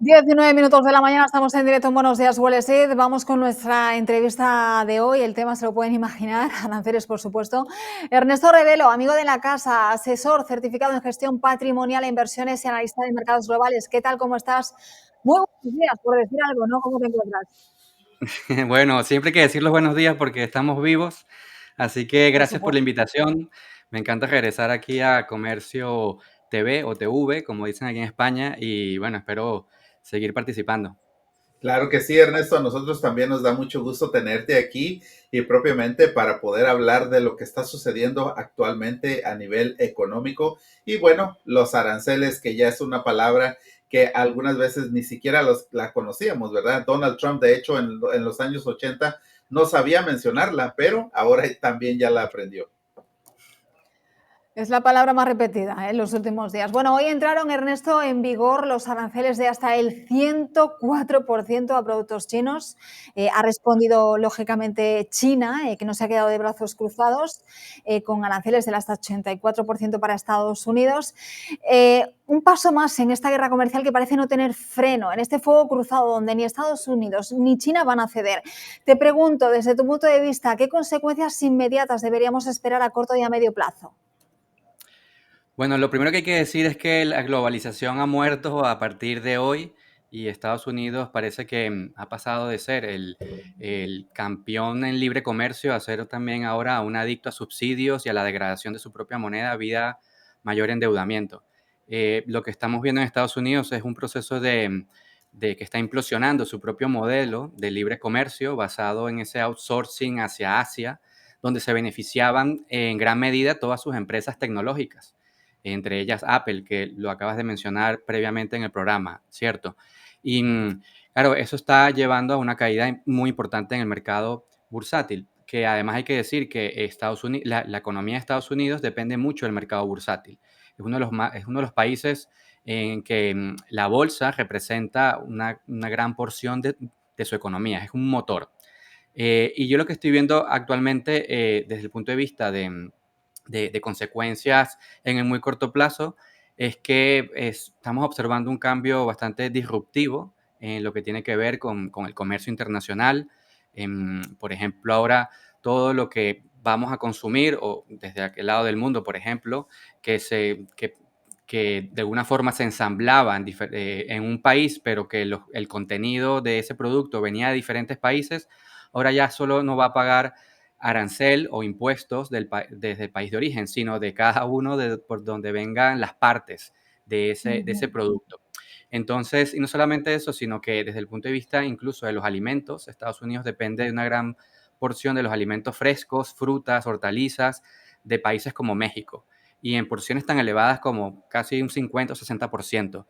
19 minutos de la mañana, estamos en directo en Buenos Días, Wall Street. Vamos con nuestra entrevista de hoy. El tema se lo pueden imaginar, aranceles, por supuesto. Ernesto Rebelo, amigo de la casa, asesor certificado en gestión patrimonial e inversiones y analista de mercados globales. ¿Qué tal? ¿Cómo estás? Muy buenos días, por decir algo, ¿no? ¿Cómo te encuentras? Bueno, siempre hay que decir los buenos días porque estamos vivos, así que Por gracias por la supuesto. invitación. Me encanta regresar aquí a Comercio TV o TV, como dicen aquí en España, y bueno, espero seguir participando. Claro que sí, Ernesto. A nosotros también nos da mucho gusto tenerte aquí y propiamente para poder hablar de lo que está sucediendo actualmente a nivel económico y bueno, los aranceles, que ya es una palabra que algunas veces ni siquiera la conocíamos, ¿verdad? Donald Trump, de hecho, en los años 80 no sabía mencionarla, pero ahora también ya la aprendió. Es la palabra más repetida en los últimos días. Bueno, hoy entraron, Ernesto, en vigor los aranceles de hasta el 104% a productos chinos. Ha respondido, lógicamente, China, que no se ha quedado de brazos cruzados, con aranceles del hasta 84% para Estados Unidos. Un paso más en esta guerra comercial que parece no tener freno, en este fuego cruzado donde ni Estados Unidos ni China van a ceder. Te pregunto, desde tu punto de vista, ¿qué consecuencias inmediatas deberíamos esperar a corto y a medio plazo? Bueno, lo primero que hay que decir es que la globalización ha muerto a partir de hoy y Estados Unidos parece que ha pasado de ser el campeón en libre comercio a ser también ahora un adicto a subsidios y a la degradación de su propia moneda, vida mayor endeudamiento. Lo que estamos viendo en Estados Unidos es un proceso de que está implosionando su propio modelo de libre comercio basado en ese outsourcing hacia Asia, donde se beneficiaban en gran medida todas sus empresas tecnológicas, entre ellas Apple, que lo acabas de mencionar previamente en el programa, ¿cierto? Y claro, eso está llevando a una caída muy importante en el mercado bursátil, que además hay que decir que Estados Unidos, la economía de Estados Unidos depende mucho del mercado bursátil. Es uno de los países en que la bolsa representa una gran porción de su economía, es un motor. Y yo lo que estoy viendo actualmente desde el punto de vista de consecuencias en el muy corto plazo es que estamos observando un cambio bastante disruptivo en lo que tiene que ver con el comercio internacional. Por ejemplo, ahora todo lo que vamos a consumir, o desde aquel lado del mundo, por ejemplo, que, se, que de alguna forma se ensamblaba en un país, pero que el contenido de ese producto venía de diferentes países, ahora ya solo no va a pagar arancel o impuestos desde el país de origen, sino de cada uno por donde vengan las partes de ese producto. Entonces, y no solamente eso, sino que desde el punto de vista incluso de los alimentos, Estados Unidos depende de una gran porción de los alimentos frescos, frutas, hortalizas, de países como México, y en porciones tan elevadas como casi un 50 o 60%.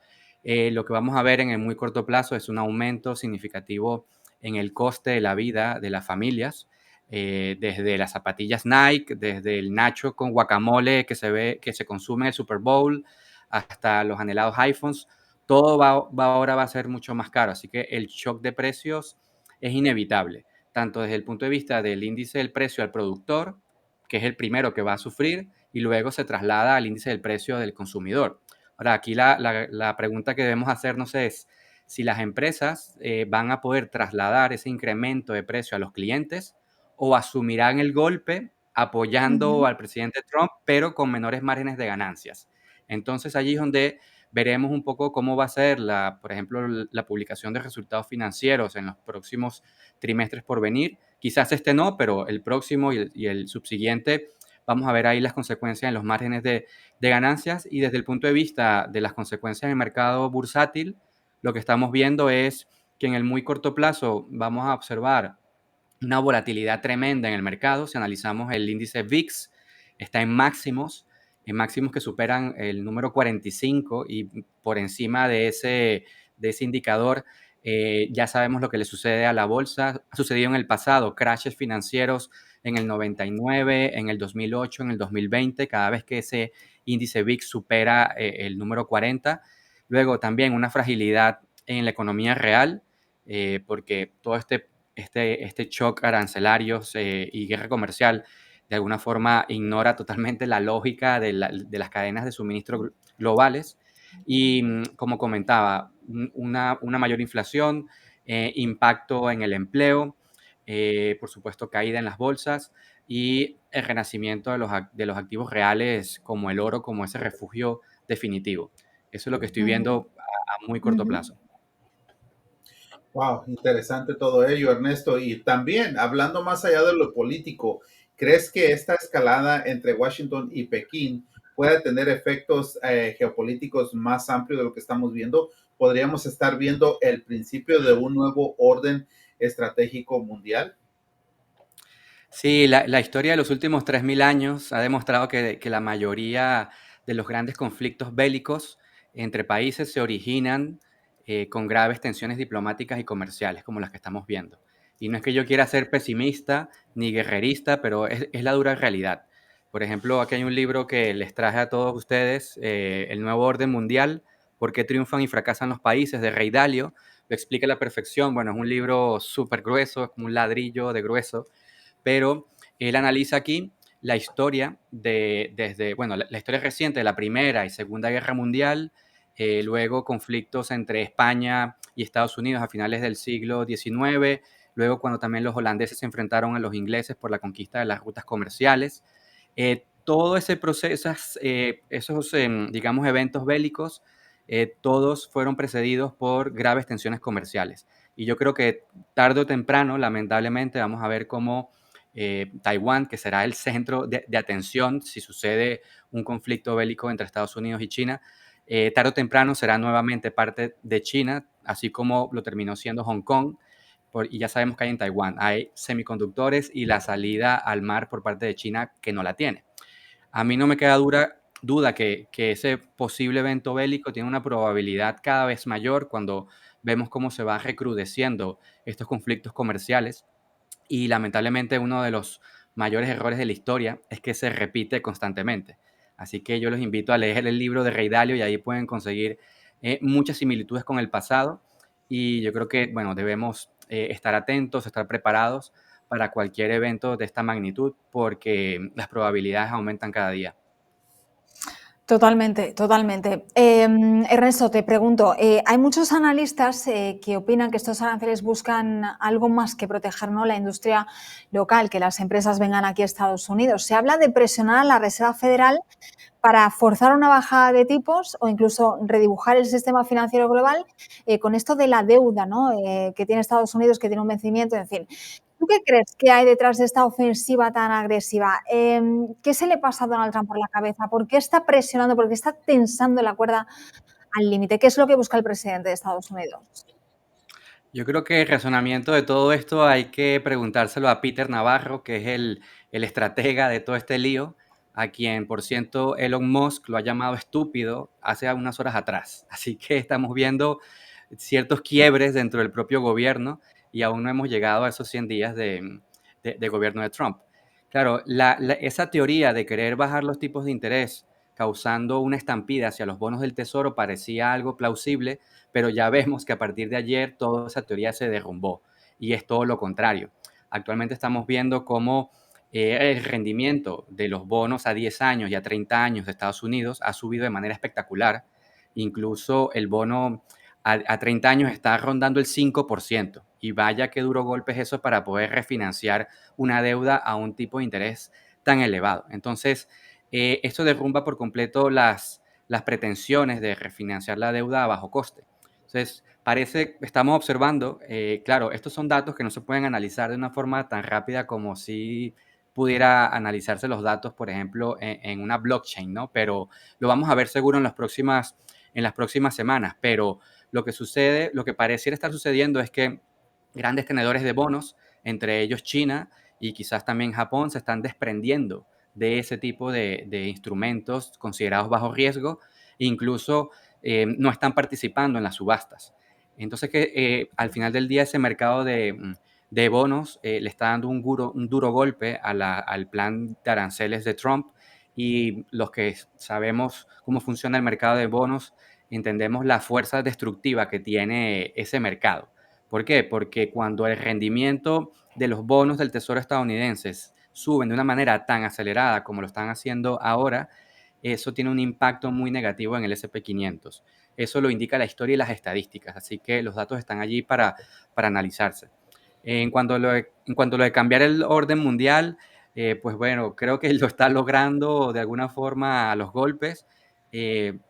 Lo que vamos a ver en el muy corto plazo es un aumento significativo en el coste de la vida de las familias, desde las zapatillas Nike, desde el nacho con guacamole que se consume en el Super Bowl, hasta los anhelados iPhones, todo ahora va a ser mucho más caro. Así que el shock de precios es inevitable, tanto desde el punto de vista del índice del precio al productor, que es el primero que va a sufrir, y luego se traslada al índice del precio del consumidor. Ahora, aquí la pregunta que debemos hacernos es si las empresas van a poder trasladar ese incremento de precio a los clientes o asumirán el golpe apoyando Ujú. al presidente Trump, pero con menores márgenes de ganancias. Entonces allí es donde veremos un poco cómo va a ser, por ejemplo, la publicación de resultados financieros en los próximos trimestres por venir. Quizás este no, pero el próximo y el subsiguiente vamos a ver ahí las consecuencias en los márgenes de ganancias, y desde el punto de vista de las consecuencias en el mercado bursátil, lo que estamos viendo es que en el muy corto plazo vamos a observar una volatilidad tremenda en el mercado. Si analizamos el índice VIX, está en máximos que superan el número 45, y por encima de ese indicador ya sabemos lo que le sucede a la bolsa. Ha sucedido en el pasado, crashes financieros en el 99, en el 2008, en el 2020, cada vez que ese índice VIX supera el número 40. Luego también una fragilidad en la economía real, porque todo este shock arancelario y guerra comercial de alguna forma ignora totalmente la lógica de las cadenas de suministro globales. Y como comentaba, una mayor inflación, impacto en el empleo, por supuesto caída en las bolsas y el renacimiento de los activos reales como el oro, como ese refugio definitivo. Eso es lo que estoy Ujú, viendo a muy corto ujú. plazo. Wow, interesante todo ello, Ernesto. Y también, hablando más allá de lo político, ¿crees que esta escalada entre Washington y Pekín pueda tener efectos geopolíticos más amplios de lo que estamos viendo? ¿Podríamos estar viendo el principio de un nuevo orden estratégico mundial? Sí, la historia de los últimos 3000 años ha demostrado que la mayoría de los grandes conflictos bélicos entre países se originan con graves tensiones diplomáticas y comerciales, como las que estamos viendo. Y no es que yo quiera ser pesimista ni guerrerista, pero es la dura realidad. Por ejemplo, aquí hay un libro que les traje a todos ustedes, El Nuevo Orden Mundial, ¿Por qué triunfan y fracasan los países?, de Ray Dalio. Lo explica a la perfección. Bueno, es un libro súper grueso, es como un ladrillo de grueso, pero él analiza aquí la historia desde, bueno, la historia reciente de la Primera y Segunda Guerra Mundial, luego conflictos entre España y Estados Unidos a finales del siglo XIX, luego cuando también los holandeses se enfrentaron a los ingleses por la conquista de las rutas comerciales. Todo ese proceso, esos, digamos, eventos bélicos, todos fueron precedidos por graves tensiones comerciales. Y yo creo que tarde o temprano, lamentablemente, vamos a ver cómo Taiwán, que será el centro de atención si sucede un conflicto bélico entre Estados Unidos y China, tarde o temprano será nuevamente parte de China, así como lo terminó siendo Hong Kong. Y ya sabemos que hay en Taiwán, hay semiconductores y la salida al mar por parte de China que no la tiene. A mí no me queda duda que ese posible evento bélico tiene una probabilidad cada vez mayor cuando vemos cómo se va recrudeciendo estos conflictos comerciales, y lamentablemente uno de los mayores errores de la historia es que se repite constantemente. Así que yo los invito a leer el libro de Ray Dalio y ahí pueden conseguir muchas similitudes con el pasado, y yo creo que, bueno, debemos estar atentos, estar preparados para cualquier evento de esta magnitud porque las probabilidades aumentan cada día. Totalmente, totalmente. Ernesto, te pregunto, hay muchos analistas que opinan que estos aranceles buscan algo más que proteger, ¿no?, la industria local, que las empresas vengan aquí a Estados Unidos. Se habla de presionar a la Reserva Federal para forzar una bajada de tipos o incluso redibujar el sistema financiero global con esto de la deuda, ¿no?, que tiene Estados Unidos, que tiene un vencimiento, en fin. ¿Tú qué crees que hay detrás de esta ofensiva tan agresiva? ¿Qué se le pasa a Donald Trump por la cabeza? ¿Por qué está presionando? ¿Por qué está tensando la cuerda al límite? ¿Qué es lo que busca el presidente de Estados Unidos? Yo creo que el razonamiento de todo esto hay que preguntárselo a Peter Navarro, que es el estratega de todo este lío, a quien, por cierto, Elon Musk lo ha llamado estúpido hace unas horas atrás. Así que estamos viendo ciertos quiebres dentro del propio gobierno y aún no hemos llegado a esos 100 días de gobierno de Trump. Claro, esa teoría de querer bajar los tipos de interés causando una estampida hacia los bonos del tesoro parecía algo plausible, pero ya vemos que a partir de ayer toda esa teoría se derrumbó y es todo lo contrario. Actualmente estamos viendo cómo el rendimiento de los bonos a 10 años y a 30 años de Estados Unidos ha subido de manera espectacular. Incluso el bono a 30 años está rondando el 5%. Y vaya qué duro golpe es eso para poder refinanciar una deuda a un tipo de interés tan elevado. Entonces, esto derrumba por completo las pretensiones de refinanciar la deuda a bajo coste. Entonces, estamos observando, claro, estos son datos que no se pueden analizar de una forma tan rápida como si pudiera analizarse los datos, por ejemplo, en una blockchain, ¿no? Pero lo vamos a ver seguro en las próximas semanas. Pero lo que sucede, lo que pareciera estar sucediendo es que grandes tenedores de bonos, entre ellos China y quizás también Japón, se están desprendiendo de ese tipo de instrumentos considerados bajo riesgo, e incluso no están participando en las subastas. Entonces, al final del día ese mercado de bonos le está dando un duro golpe al plan de aranceles de Trump, y los que sabemos cómo funciona el mercado de bonos entendemos la fuerza destructiva que tiene ese mercado. ¿Por qué? Porque cuando el rendimiento de los bonos del Tesoro estadounidenses suben de una manera tan acelerada como lo están haciendo ahora, eso tiene un impacto muy negativo en el S&P 500. eso lo indica la historia y las estadísticas, así que los datos están allí para analizarse. En cuanto a lo de cambiar el orden mundial, pues bueno, creo que lo está logrando de alguna forma a los golpes.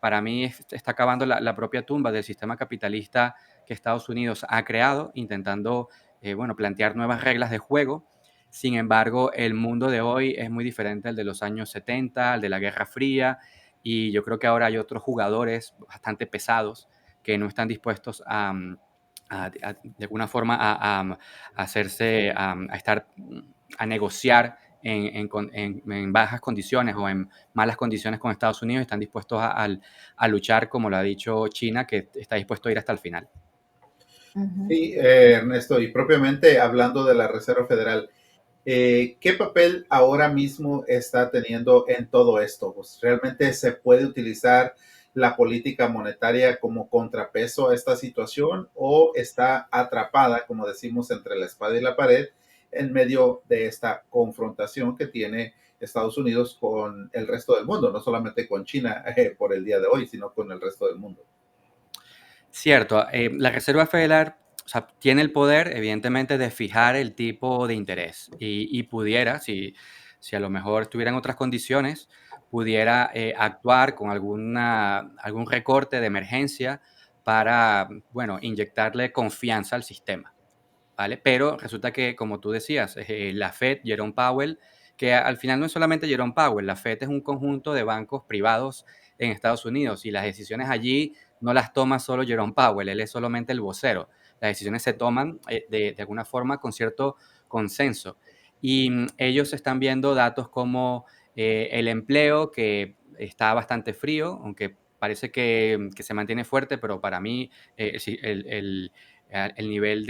Para mí está acabando la propia tumba del sistema capitalista que Estados Unidos ha creado, intentando bueno, plantear nuevas reglas de juego. Sin embargo, el mundo de hoy es muy diferente al de los años 70, al de la Guerra Fría, y yo creo que ahora hay otros jugadores bastante pesados que no están dispuestos de alguna forma a hacerse, a estar, a negociar en bajas condiciones o en malas condiciones con Estados Unidos, están dispuestos a luchar, como lo ha dicho China, que está dispuesto a ir hasta el final. Ujú. Sí, Ernesto, y propiamente hablando de la Reserva Federal, ¿qué papel ahora mismo está teniendo en todo esto? Pues, ¿realmente se puede utilizar la política monetaria como contrapeso a esta situación o está atrapada, como decimos, entre la espada y la pared en medio de esta confrontación que tiene Estados Unidos con el resto del mundo, no solamente con China por el día de hoy, sino con el resto del mundo? Cierto, la Reserva Federal, o sea, tiene el poder, evidentemente, de fijar el tipo de interés y pudiera, si a lo mejor estuviera en otras condiciones, pudiera actuar con algún recorte de emergencia para, bueno, inyectarle confianza al sistema. ¿Vale? Pero resulta que, como tú decías, la Fed, Jerome Powell, que al final no es solamente Jerome Powell, la Fed es un conjunto de bancos privados en Estados Unidos y las decisiones allí no las toma solo Jerome Powell, él es solamente el vocero. Las decisiones se toman de alguna forma con cierto consenso. Y ellos están viendo datos como el empleo, que está bastante frío, aunque parece que se mantiene fuerte, pero para mí sí, el nivel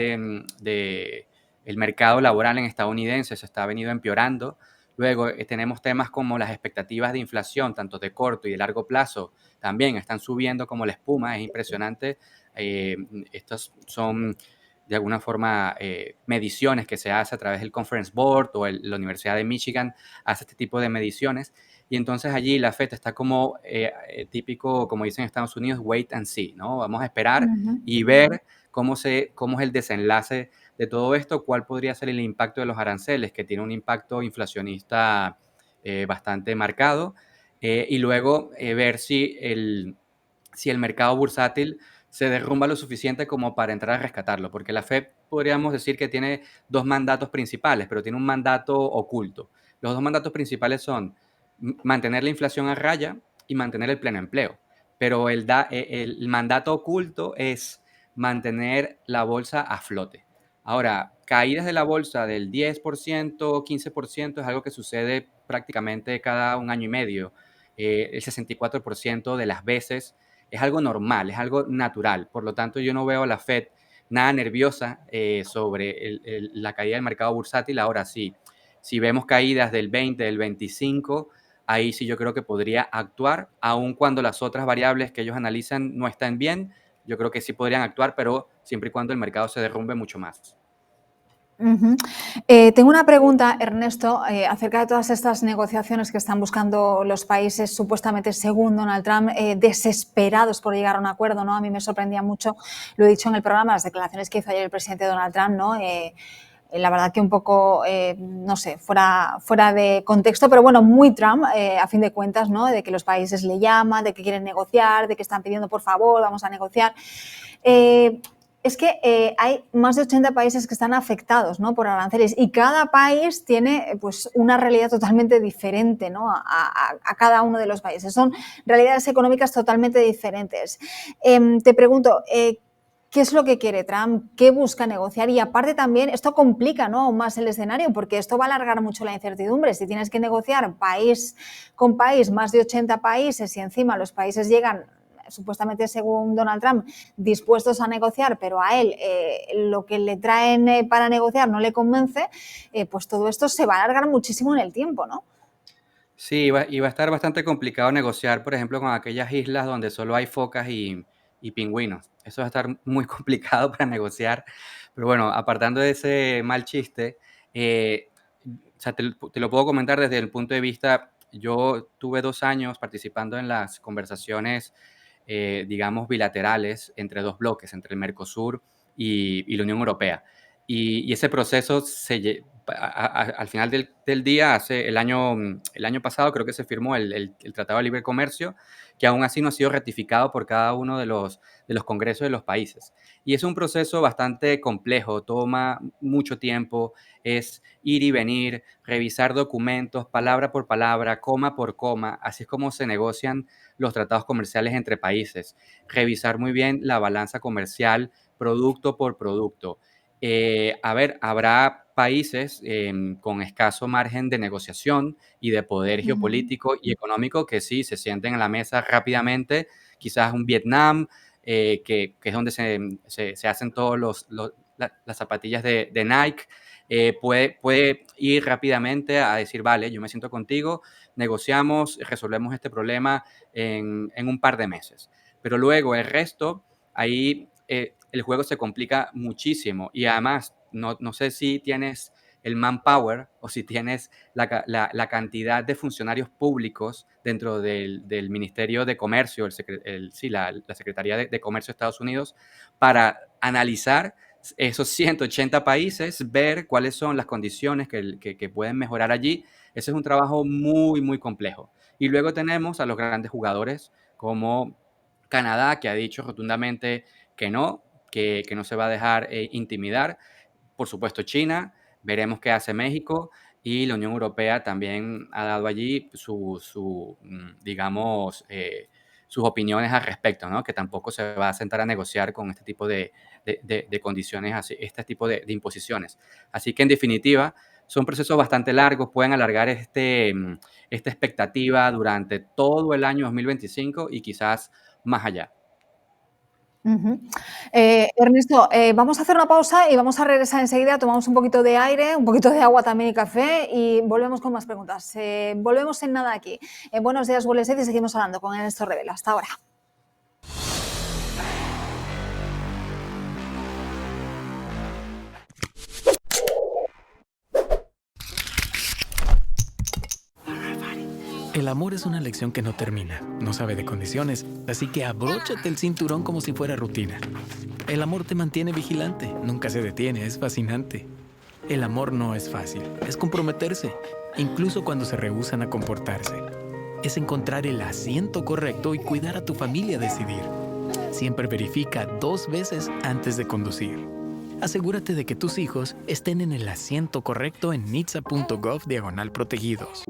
el mercado laboral en estadounidense se está venido empeorando. Luego tenemos temas como las expectativas de inflación, tanto de corto y de largo plazo, también están subiendo como la espuma, es impresionante. Eh, Estos son de alguna forma mediciones que se hace a través del Conference Board o la Universidad de Michigan hace este tipo de mediciones. Y entonces allí la FED está como típico, como dicen en Estados Unidos, wait and see, ¿no? Vamos a esperar Ujú. y ver cómo es el desenlace de todo esto, cuál podría ser el impacto de los aranceles, que tiene un impacto inflacionista bastante marcado, y luego ver si el mercado bursátil se derrumba lo suficiente como para entrar a rescatarlo, porque la Fed podríamos decir que tiene dos mandatos principales, pero tiene un mandato oculto. Los dos mandatos principales son mantener la inflación a raya y mantener el pleno empleo, pero el mandato oculto es mantener la bolsa a flote. Ahora, caídas de la bolsa del 10%, 15% es algo que sucede prácticamente cada un año y medio. El 64% de las veces es algo normal, es algo natural. Por lo tanto, yo no veo a la Fed nada nerviosa sobre la caída del mercado bursátil. Ahora sí, si vemos caídas del 20, del 25, ahí sí yo creo que podría actuar, aun cuando las otras variables que ellos analizan no están bien. Yo creo que sí podrían actuar, pero siempre y cuando el mercado se derrumbe mucho más. Ujú. Tengo una pregunta, Ernesto, acerca de todas estas negociaciones que están buscando los países supuestamente según Donald Trump, desesperados por llegar a un acuerdo, ¿no? A mí me sorprendía mucho, lo he dicho en el programa, las declaraciones que hizo ayer el presidente Donald Trump, ¿no? La verdad que un poco, no sé, fuera de contexto, pero bueno, muy Trump, a fin de cuentas, ¿no? De que los países le llaman, de que quieren negociar, de que están pidiendo, por favor, vamos a negociar. Eh, es que hay más de 80 países que están afectados, ¿no? Por aranceles y cada país tiene pues, una realidad totalmente diferente, ¿no? A cada uno de los países. Son realidades económicas totalmente diferentes. Te pregunto, ¿qué es lo que quiere Trump? ¿Qué busca negociar? Y aparte también esto complica, ¿no? Aún más el escenario porque esto va a alargar mucho la incertidumbre. Si tienes que negociar país con país, más de 80 países y encima los países llegan supuestamente según Donald Trump, dispuestos a negociar, pero a él lo que le traen para negociar no le convence, pues todo esto se va a alargar muchísimo en el tiempo, ¿no? Sí, iba a estar bastante complicado negociar, por ejemplo, con aquellas islas donde solo hay focas y pingüinos. Eso va a estar muy complicado para negociar. Pero bueno, apartando de ese mal chiste, o sea, te lo puedo comentar desde el punto de vista, yo tuve 2 años participando en las conversaciones digamos, bilaterales entre dos bloques, entre el Mercosur y la Unión Europea. Y ese proceso al final del día, el año pasado creo que se firmó el Tratado de Libre Comercio, que aún así no ha sido ratificado por cada uno de los congresos de los países. Y es un proceso bastante complejo, toma mucho tiempo, es ir y venir, revisar documentos, palabra por palabra, coma por coma, así es como se negocian los tratados comerciales entre países. Revisar muy bien la balanza comercial, producto por producto. A ver, habrá países con escaso margen de negociación y de poder Ujú. geopolítico y económico que sí se sienten a la mesa rápidamente, quizás un Vietnam, que es donde se hacen todos las zapatillas de Nike, puede ir rápidamente a decir, vale, yo me siento contigo, negociamos, resolvemos este problema en un par de meses. Pero luego el resto, ahí el juego se complica muchísimo y además no sé si tienes el manpower o si tienes la cantidad de funcionarios públicos dentro del Ministerio de Comercio, la Secretaría de Comercio de Estados Unidos, para analizar esos 180 países, ver cuáles son las condiciones que pueden mejorar allí. Ese es un trabajo muy, muy complejo. Y luego tenemos a los grandes jugadores como Canadá, que ha dicho rotundamente que no se va a dejar intimidar. Por supuesto, China, veremos qué hace México y la Unión Europea también ha dado allí digamos, sus opiniones al respecto, ¿no? Que tampoco se va a sentar a negociar con este tipo de condiciones, este tipo de imposiciones. Así que, en definitiva, son procesos bastante largos, pueden alargar esta expectativa durante todo el año 2025 y quizás más allá. Ujú. Ernesto, vamos a hacer una pausa y vamos a regresar enseguida, tomamos un poquito de aire, un poquito de agua también y café y volvemos con más preguntas. Volvemos en nada aquí. Buenos días, Wall Street, y seguimos hablando con Ernesto Revela. Hasta ahora. El amor es una lección que no termina, no sabe de condiciones, así que abróchate el cinturón como si fuera rutina. El amor te mantiene vigilante, nunca se detiene, es fascinante. El amor no es fácil, es comprometerse, incluso cuando se rehúsan a comportarse. Es encontrar el asiento correcto y cuidar a tu familia decidir. Siempre verifica 2 veces antes de conducir. Asegúrate de que tus hijos estén en el asiento correcto en nhtsa.gov/protegidos.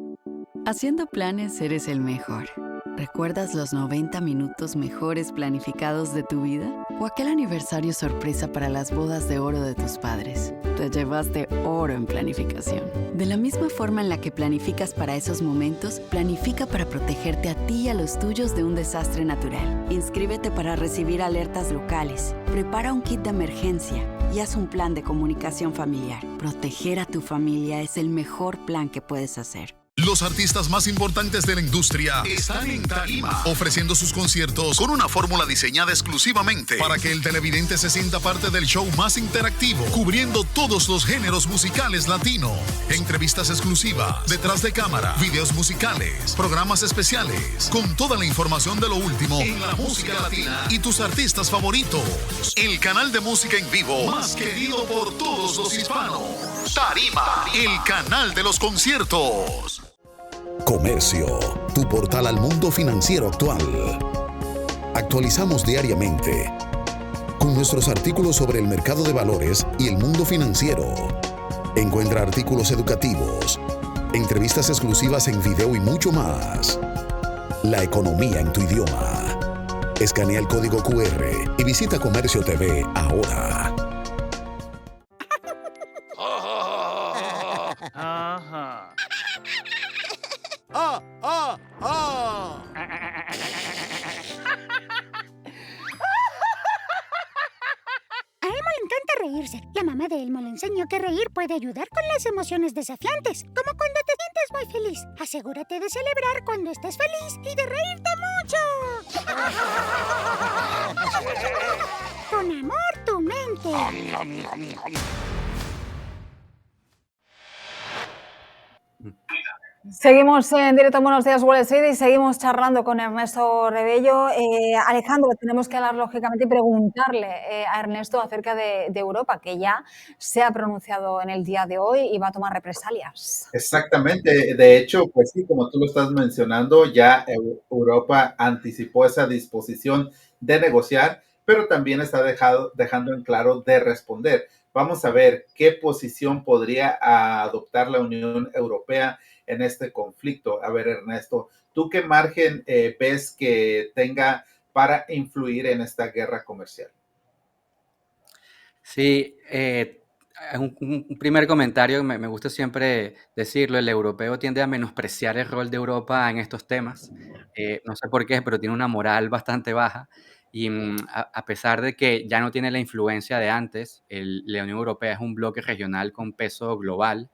Haciendo planes eres el mejor. ¿Recuerdas los 90 minutos mejores planificados de tu vida? ¿O aquel aniversario sorpresa para las bodas de oro de tus padres? Te llevaste oro en planificación. De la misma forma en la que planificas para esos momentos, planifica para protegerte a ti y a los tuyos de un desastre natural. Inscríbete para recibir alertas locales. Prepara un kit de emergencia y haz un plan de comunicación familiar. Proteger a tu familia es el mejor plan que puedes hacer. Los artistas más importantes de la industria están en Tarima, ofreciendo sus conciertos con una fórmula diseñada exclusivamente para que el televidente se sienta parte del show más interactivo, cubriendo todos los géneros musicales latino. Entrevistas exclusivas, detrás de cámara, videos musicales, programas especiales, con toda la información de lo último en la música latina y tus artistas favoritos. El canal de música en vivo más querido por todos los hispanos. Tarima, el canal de los conciertos. Comercio, tu portal al mundo financiero actual. Actualizamos diariamente con nuestros artículos sobre el mercado de valores y el mundo financiero. Encuentra artículos educativos, entrevistas exclusivas en video y mucho más. La economía en tu idioma. Escanea el código QR y visita Comercio TV ahora. Ajá. A Elmo le encanta reírse. La mamá de Elmo le enseñó que reír puede ayudar con las emociones desafiantes, como cuando te sientes muy feliz. Asegúrate de celebrar cuando estés feliz y de reírte mucho. Con amor, tu mente. Seguimos en directo en Buenos Días Wall Street y seguimos charlando con Ernesto Rebello. Alejandro, tenemos que hablar lógicamente y preguntarle a Ernesto acerca de Europa, que ya se ha pronunciado en el día de hoy y va a tomar represalias. Exactamente. De hecho, pues sí, como tú lo estás mencionando, ya Europa anticipó esa disposición de negociar, pero también está dejando en claro de responder. Vamos a ver qué posición podría adoptar la Unión Europea en este conflicto. A ver, Ernesto, ¿tú qué margen ves que tenga para influir en esta guerra comercial? Sí, un primer comentario, me gusta siempre decirlo, el europeo tiende a menospreciar el rol de Europa en estos temas. No sé por qué, pero tiene una moral bastante baja y a pesar de que ya no tiene la influencia de antes, la Unión Europea es un bloque regional con peso global,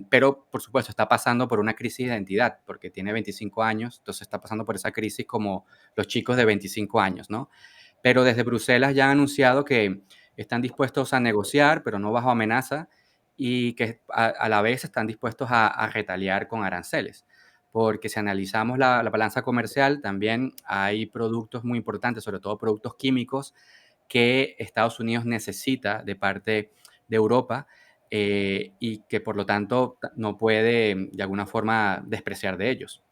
pero por supuesto está pasando por una crisis de identidad, porque tiene 25 años, entonces está pasando por esa crisis como los chicos de 25 años, ¿no? Pero desde Bruselas ya han anunciado que están dispuestos a negociar, pero no bajo amenaza, y que a la vez están dispuestos a retaliar con aranceles. Porque si analizamos la balanza comercial, también hay productos muy importantes, sobre todo productos químicos, que Estados Unidos necesita de parte de Europa y que por lo tanto no puede de alguna forma despreciar de ellos.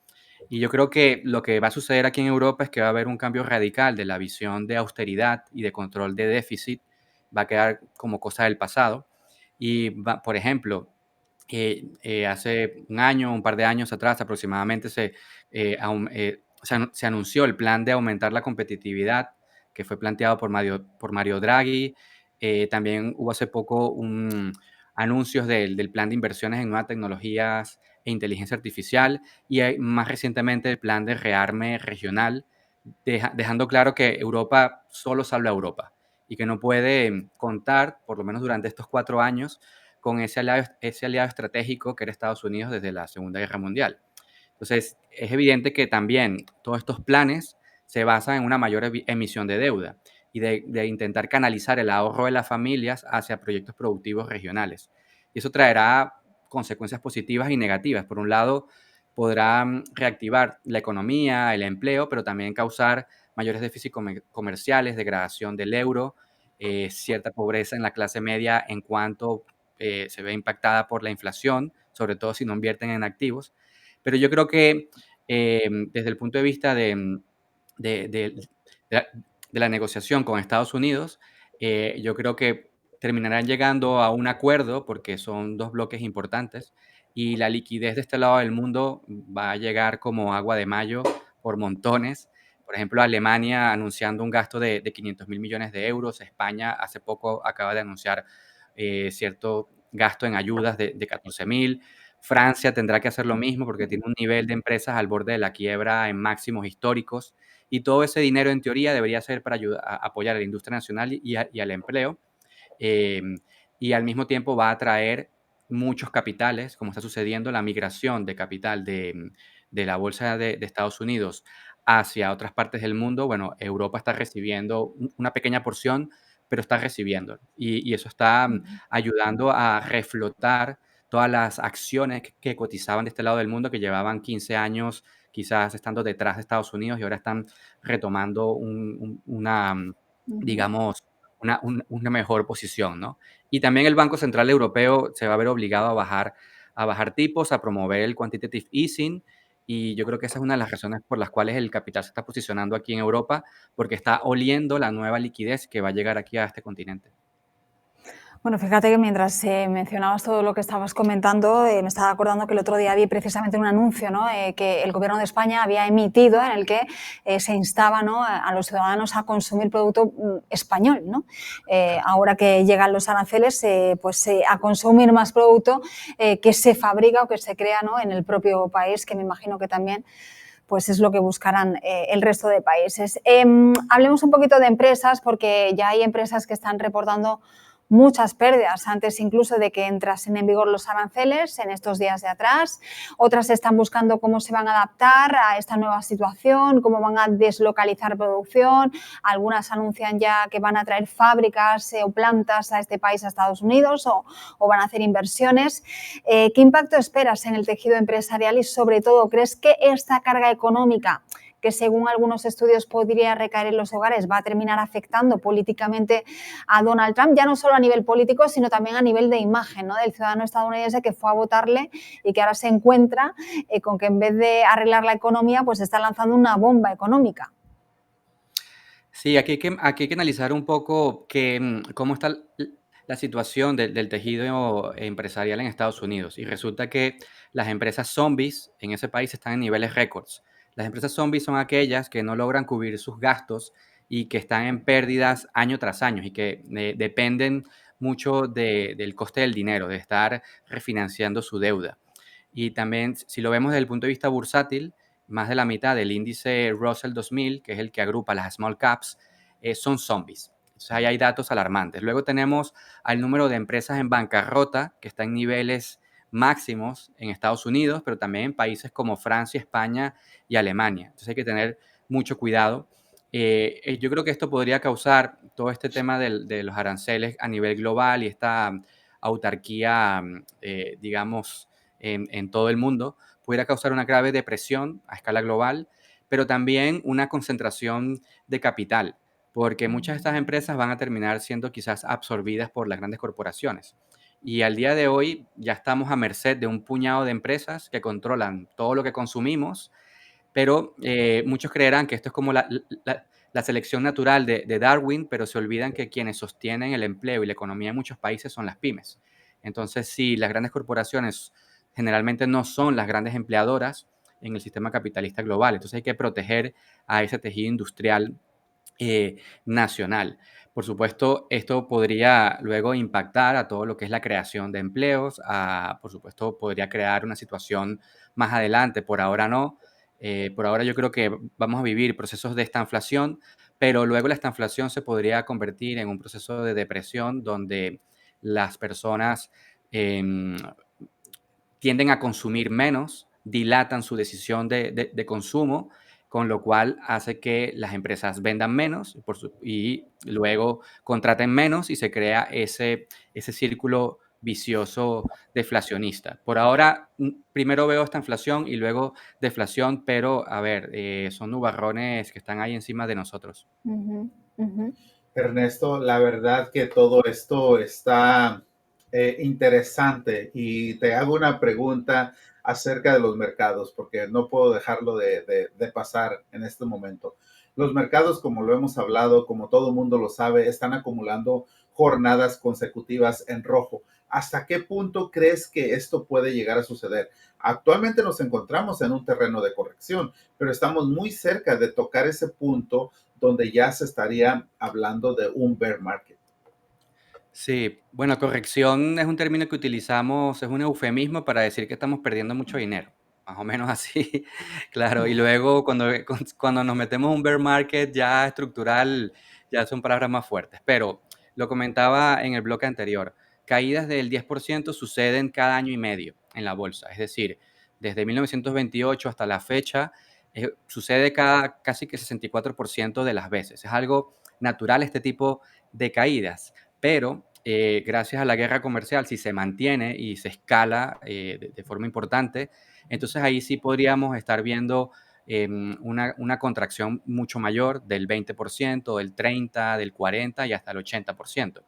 Y yo creo que lo que va a suceder aquí en Europa es que va a haber un cambio radical de la visión de austeridad y de control de déficit, va a quedar como cosa del pasado. Y, por ejemplo, hace un año, un par de años atrás aproximadamente, se anunció el plan de aumentar la competitividad que fue planteado por Mario Draghi. También hubo hace poco anuncios del plan de inversiones en nuevas tecnologías e inteligencia artificial y más recientemente el plan de rearme regional, dejando claro que Europa solo salva a Europa y que no puede contar, por lo menos durante estos 4 años, con ese aliado estratégico que era Estados Unidos desde la Segunda Guerra Mundial. Entonces, es evidente que también todos estos planes se basan en una mayor emisión de deuda y de intentar canalizar el ahorro de las familias hacia proyectos productivos regionales. Y eso traerá consecuencias positivas y negativas. Por un lado, podrá reactivar la economía, el empleo, pero también causar mayores déficits comerciales, degradación del euro, cierta pobreza en la clase media en cuanto se ve impactada por la inflación, sobre todo si no invierten en activos. Pero yo creo que desde el punto de vista de, de- de la negociación con Estados Unidos, yo creo que terminarán llegando a un acuerdo porque son dos bloques importantes y la liquidez de este lado del mundo va a llegar como agua de mayo por montones. Por ejemplo, Alemania anunciando un gasto de 500.000 millones de euros. España hace poco acaba de anunciar cierto gasto en ayudas de 14.000. Francia tendrá que hacer lo mismo porque tiene un nivel de empresas al borde de la quiebra en máximos históricos y todo ese dinero en teoría debería ser para apoyar a la industria nacional y al empleo eh, y al mismo tiempo va a atraer muchos capitales, como está sucediendo la migración de capital de la bolsa de Estados Unidos hacia otras partes del mundo. Bueno, Europa está recibiendo una pequeña porción, pero está recibiendo. Y eso está ayudando a reflotar todas las acciones que cotizaban de este lado del mundo, que llevaban 15 años quizás estando detrás de Estados Unidos y ahora están retomando Ujú. digamos, una mejor posición, ¿no? Y también el Banco Central Europeo se va a ver obligado a bajar tipos, a promover el quantitative easing, y yo creo que esa es una de las razones por las cuales el capital se está posicionando aquí en Europa, porque está oliendo la nueva liquidez que va a llegar aquí a este continente. Bueno, fíjate que mientras mencionabas todo lo que estabas comentando, me estaba acordando que el otro día vi precisamente un anuncio, ¿no? Que el Gobierno de España había emitido en el que se instaba, ¿no?, a los ciudadanos a consumir producto español, ¿no? Ahora que llegan los aranceles, a consumir más producto que se fabrica o que se crea, ¿no?, en el propio país, que me imagino que también pues es lo que buscarán el resto de países. Hablemos un poquito de empresas, porque ya hay empresas que están reportando muchas pérdidas antes incluso de que entrasen en vigor los aranceles en estos días de atrás. Otras están buscando cómo se van a adaptar a esta nueva situación, cómo van a deslocalizar producción. Algunas anuncian ya que van a traer fábricas o plantas a este país, a Estados Unidos, o van a hacer inversiones. ¿Qué impacto esperas en el tejido empresarial y, sobre todo, crees que esta carga económica, que según algunos estudios podría recaer en los hogares, va a terminar afectando políticamente a Donald Trump, ya no solo a nivel político, sino también a nivel de imagen, ¿no?, del ciudadano estadounidense que fue a votarle y que ahora se encuentra con que en vez de arreglar la economía, pues está lanzando una bomba económica? Sí, aquí hay que analizar un poco cómo está la situación del tejido empresarial en Estados Unidos. Y resulta que las empresas zombies en ese país están en niveles récords. Las empresas zombies son aquellas que no logran cubrir sus gastos y que están en pérdidas año tras año y que dependen mucho del coste del dinero, de estar refinanciando su deuda. Y también, si lo vemos desde el punto de vista bursátil, más de la mitad del índice Russell 2000, que es el que agrupa las small caps, son zombies. Entonces, ahí hay datos alarmantes. Luego tenemos al número de empresas en bancarrota, que está en niveles máximos en Estados Unidos, pero también en países como Francia, España y Alemania. Entonces, hay que tener mucho cuidado. Yo creo que esto podría causar todo este tema de los aranceles a nivel global y esta autarquía, digamos, en todo el mundo, pudiera causar una grave depresión a escala global, pero también una concentración de capital, porque muchas de estas empresas van a terminar siendo quizás absorbidas por las grandes corporaciones. Y al día de hoy ya estamos a merced de un puñado de empresas que controlan todo lo que consumimos, pero muchos creerán que esto es como la selección natural de Darwin, pero se olvidan que quienes sostienen el empleo y la economía en muchos países son las pymes. Entonces, si las grandes corporaciones generalmente no son las grandes empleadoras en el sistema capitalista global, entonces hay que proteger a ese tejido industrial nacional. Por supuesto, esto podría luego impactar a todo lo que es la creación de empleos, por supuesto, podría crear una situación más adelante, por ahora no. Por ahora yo creo que vamos a vivir procesos de estanflación, pero luego la estanflación se podría convertir en un proceso de depresión donde las personas em, tienden a consumir menos, dilatan su decisión de consumo, con lo cual hace que las empresas vendan menos y luego contraten menos y se crea ese círculo vicioso deflacionista. Por ahora, primero veo esta inflación y luego deflación, pero a ver, son nubarrones que están ahí encima de nosotros. Ujú, ujú. Ernesto, la verdad que todo esto está interesante y te hago una pregunta acerca de los mercados, porque no puedo dejarlo de pasar en este momento. Los mercados, como lo hemos hablado, como todo mundo lo sabe, están acumulando jornadas consecutivas en rojo. ¿Hasta qué punto crees que esto puede llegar a suceder? Actualmente nos encontramos en un terreno de corrección, pero estamos muy cerca de tocar ese punto donde ya se estaría hablando de un bear market. Sí, bueno, corrección es un término que utilizamos, es un eufemismo para decir que estamos perdiendo mucho dinero, más o menos así, claro. Y luego cuando nos metemos en un bear market ya estructural, ya son palabras más fuertes. Pero lo comentaba en el bloque anterior, caídas del 10% suceden cada año y medio en la bolsa. Es decir, desde 1928 hasta la fecha, sucede casi que 64% de las veces. Es algo natural este tipo de caídas, pero gracias a la guerra comercial, si se mantiene y se escala de forma importante, entonces ahí sí podríamos estar viendo una contracción mucho mayor del 20%, del 30%, del 40% y hasta el 80%.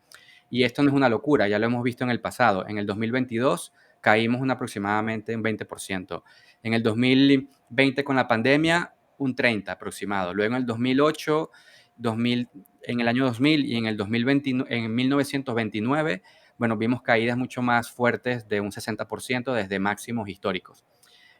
Y esto no es una locura, ya lo hemos visto en el pasado. En el 2022 caímos aproximadamente un 20%. En el 2020 con la pandemia, un 30% aproximado. Luego en el 2008, 2000, en el año 2000 y en el 2020, en 1929, bueno, vimos caídas mucho más fuertes de un 60% desde máximos históricos.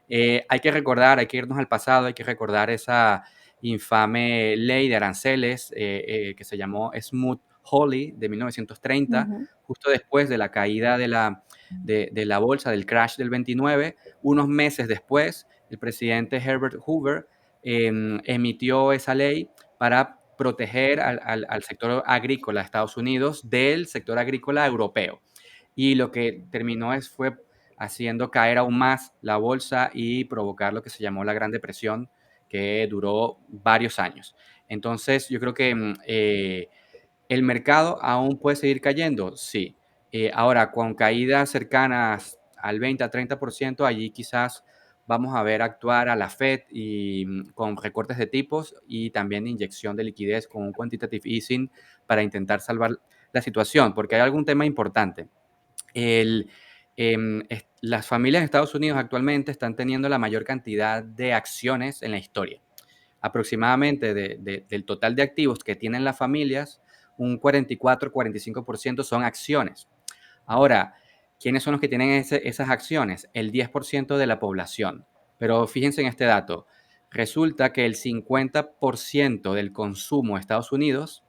Hay que recordar, hay que irnos al pasado, hay que recordar esa infame ley de aranceles que se llamó Smoot-Hawley de 1930, Ujú. justo después de la caída de la bolsa, del crash del 29. Unos meses después, el presidente Herbert Hoover emitió esa ley para proteger al sector agrícola de Estados Unidos del sector agrícola europeo. Y lo que terminó fue haciendo caer aún más la bolsa y provocar lo que se llamó la Gran Depresión, que duró varios años. Entonces, yo creo que ¿el mercado aún puede seguir cayendo? Sí. Ahora, con caídas cercanas al 20 a 30%, allí quizás vamos a ver actuar a la Fed y con recortes de tipos y también inyección de liquidez con un quantitative easing para intentar salvar la situación, porque hay algún tema importante. Las familias de Estados Unidos actualmente están teniendo la mayor cantidad de acciones en la historia. Aproximadamente del total de activos que tienen las familias, un 44-45% son acciones. Ahora, ¿quiénes son los que tienen esas acciones? El 10% de la población. Pero fíjense en este dato. Resulta que el 50% del consumo de Estados Unidos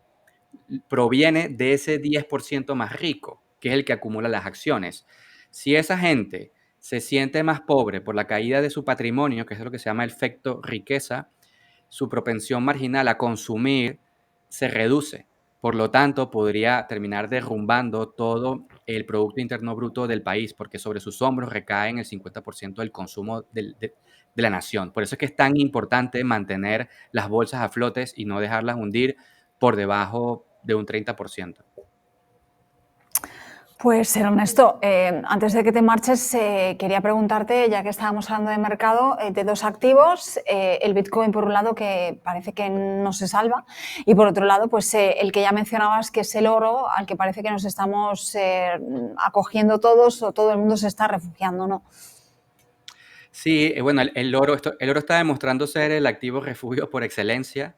proviene de ese 10% más rico, que es el que acumula las acciones. Si esa gente se siente más pobre por la caída de su patrimonio, que es lo que se llama el efecto riqueza, su propensión marginal a consumir se reduce. Por lo tanto, podría terminar derrumbando todo el Producto Interno Bruto del país, porque sobre sus hombros recae el 50% del consumo de la nación. Por eso es que es tan importante mantener las bolsas a flotes y no dejarlas hundir por debajo de un 30%. Pues Ernesto, antes de que te marches, quería preguntarte, ya que estábamos hablando de mercado, de dos activos, el Bitcoin por un lado, que parece que no se salva, y por otro lado, pues el que ya mencionabas, que es el oro, al que parece que nos estamos acogiendo todos o todo el mundo se está refugiando, ¿no? Sí, bueno, el oro está demostrando ser el activo refugio por excelencia,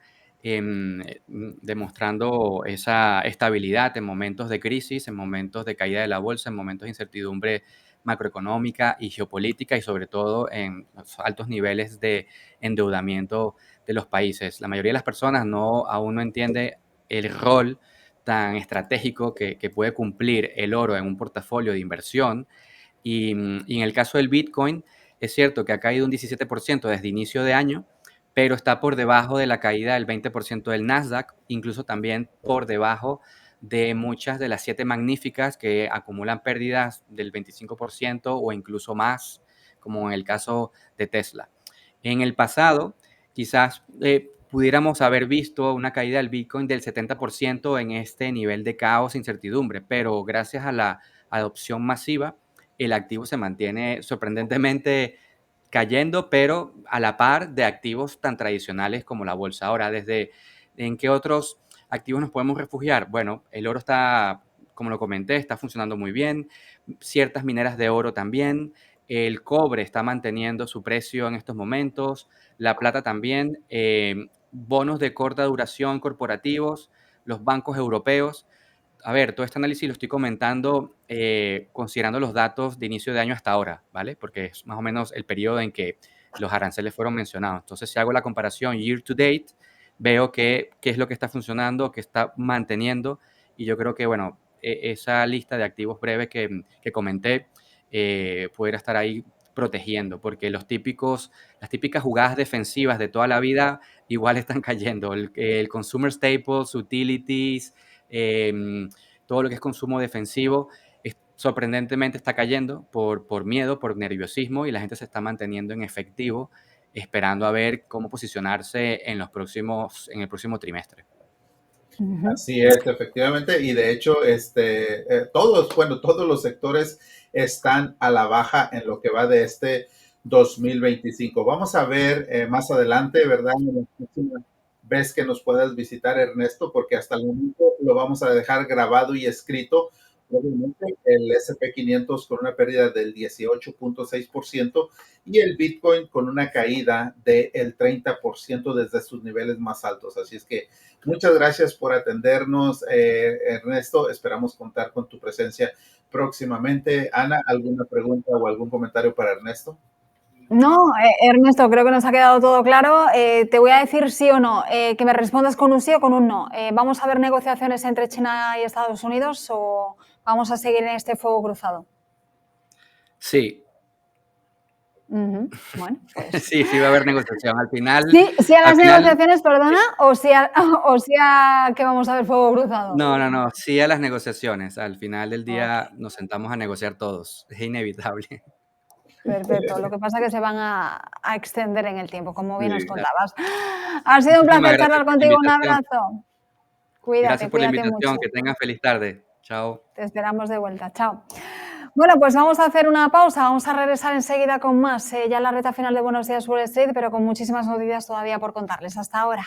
demostrando esa estabilidad en momentos de crisis, en momentos de caída de la bolsa, en momentos de incertidumbre macroeconómica y geopolítica y sobre todo en los altos niveles de endeudamiento de los países. La mayoría de las personas aún no entiende el rol tan estratégico que puede cumplir el oro en un portafolio de inversión y en el caso del Bitcoin, es cierto que ha caído un 17% desde inicio de año, pero está por debajo de la caída del 20% del Nasdaq, incluso también por debajo de muchas de las 7 magníficas que acumulan pérdidas del 25% o incluso más, como en el caso de Tesla. En el pasado, quizás pudiéramos haber visto una caída del Bitcoin del 70% en este nivel de caos e incertidumbre, pero gracias a la adopción masiva, el activo se mantiene sorprendentemente cayendo, pero a la par de activos tan tradicionales como la bolsa. Ahora, ¿en qué otros activos nos podemos refugiar? Bueno, el oro está, como lo comenté, está funcionando muy bien. Ciertas mineras de oro también. El cobre está manteniendo su precio en estos momentos. La plata también. Bonos de corta duración corporativos. Los bancos europeos. A ver, todo este análisis lo estoy comentando considerando los datos de inicio de año hasta ahora, ¿vale? Porque es más o menos el periodo en que los aranceles fueron mencionados. Entonces, si hago la comparación year to date, veo qué es lo que está funcionando, qué está manteniendo, y yo creo que, bueno, esa lista de activos breves que comenté pudiera estar ahí protegiendo, porque las típicas jugadas defensivas de toda la vida igual están cayendo. El consumer staples, utilities, todo lo que es consumo defensivo, sorprendentemente está cayendo por miedo, por nerviosismo, y la gente se está manteniendo en efectivo, esperando a ver cómo posicionarse en el próximo trimestre. Así es, efectivamente, y de hecho, todos los sectores están a la baja en lo que va de este 2025. Vamos a ver más adelante, ¿verdad? En la próxima vez que nos puedas visitar, Ernesto, porque hasta el momento lo vamos a dejar grabado y escrito. Obviamente, el S&P 500 con una pérdida del 18.6% y el Bitcoin con una caída del 30% desde sus niveles más altos. Así es que muchas gracias por atendernos, Ernesto. Esperamos contar con tu presencia próximamente. Ana, ¿alguna pregunta o algún comentario para Ernesto? No, Ernesto, creo que nos ha quedado todo claro. Te voy a decir sí o no, que me respondas con un sí o con un no. ¿Vamos a ver negociaciones entre China y Estados Unidos o vamos a seguir en este fuego cruzado? Sí. Ujú. Bueno, pues Sí, sí va a haber negociación. Al final, sí a al las final, negociaciones, perdona, o sí a que vamos a ver fuego cruzado. no, sí a las negociaciones. Al final del día Okey, nos sentamos a negociar todos. Es inevitable. perfecto. Lo que pasa es que se van a extender en el tiempo, como bien nos Sí. contabas. Ha sido un Muchísimas placer gracias charlar por la contigo. Un invitación. abrazo. Gracias Cuídate, por la cuídate invitación. mucho. Que tengan feliz tarde. Chao. Te esperamos de vuelta. Chao. Bueno, pues vamos a hacer una pausa. Vamos a regresar enseguida con más, ya en la recta final de Buenos Días Wall Street, pero con muchísimas noticias todavía por contarles. Hasta ahora.